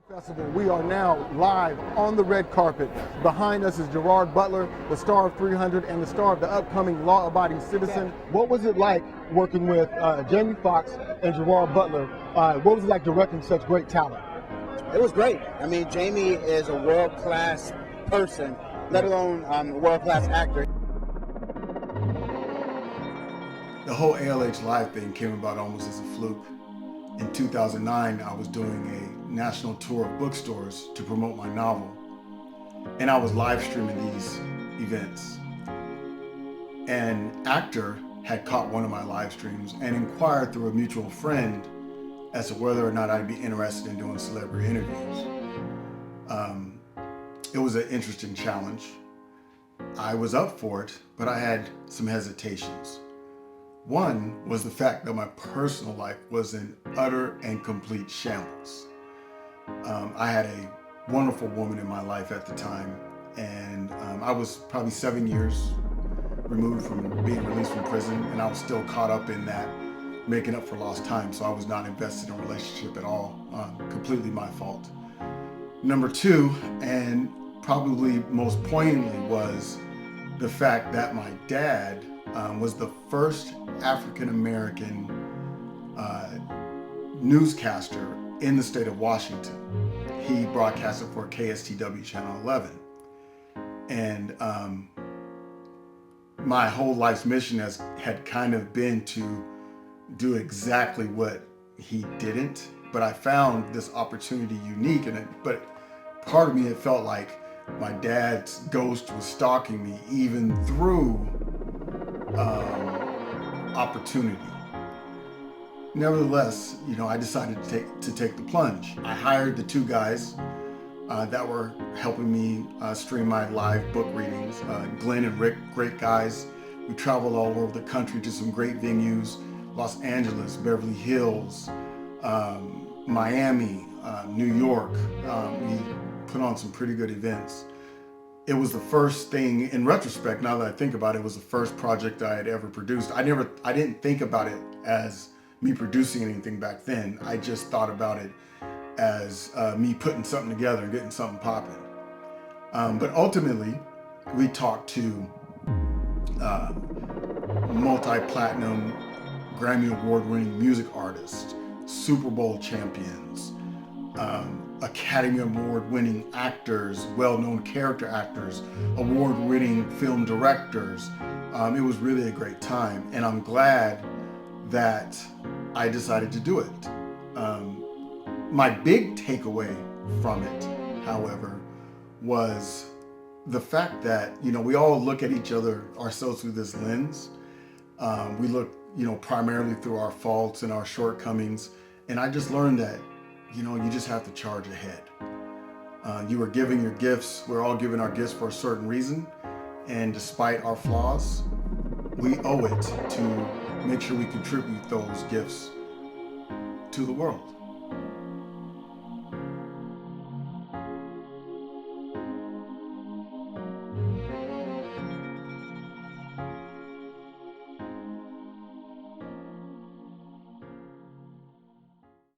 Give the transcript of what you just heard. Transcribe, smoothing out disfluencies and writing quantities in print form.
Festival. We are now live on the red carpet. Behind us is Gerard Butler, the star of 300 and the star of the upcoming Law Abiding Citizen. What was it like working with Jamie Foxx and Gerard Butler? What was it like directing such great talent? It was great. I mean, Jamie is a world-class person, let alone a world-class actor. The whole ALH Live thing came about almost as a fluke. In 2009, I was doing a national tour of bookstores to promote my novel, and I was live streaming these events. An actor had caught one of my live streams and inquired through a mutual friend as to whether or not I'd be interested in doing celebrity interviews. It was an interesting challenge. I was up for it, but I had some hesitations. One was the fact that my personal life was in utter and complete shambles. I had a wonderful woman in my life at the time, and I was probably 7 years removed from being released from prison, and I was still caught up in that, making up for lost time, so I was not invested in a relationship at all. Completely my fault. Number two, and probably most poignantly, was the fact that my dad was the first African-American newscaster in the state of Washington. He broadcasted for KSTW Channel 11. And my whole life's mission had kind of been to do exactly what he didn't, but I found this opportunity unique, but part of me, it felt like my dad's ghost was stalking me even through opportunity. Nevertheless, I decided to take the plunge. I hired the two guys that were helping me stream my live book readings. Glenn and Rick, great guys. We traveled all over the country to some great venues: Los Angeles, Beverly Hills, Miami, New York. We put on some pretty good events. It was the first thing, in retrospect, now that I think about it, it was the first project I had ever produced. I didn't think about it as me producing anything back then. I just thought about it as me putting something together and getting something popping. But ultimately, we talked to multi-platinum, Grammy Award-winning music artists, Super Bowl champions, Academy Award-winning actors, well-known character actors, award-winning film directors. It was really a great time, and I'm glad that I decided to do it. My big takeaway from it, however, was the fact that, we all look at ourselves through this lens. We look, primarily through our faults and our shortcomings, and I just learned that you just have to charge ahead. You were giving your gifts. We're all giving our gifts for a certain reason. And despite our flaws, we owe it to make sure we contribute those gifts to the world.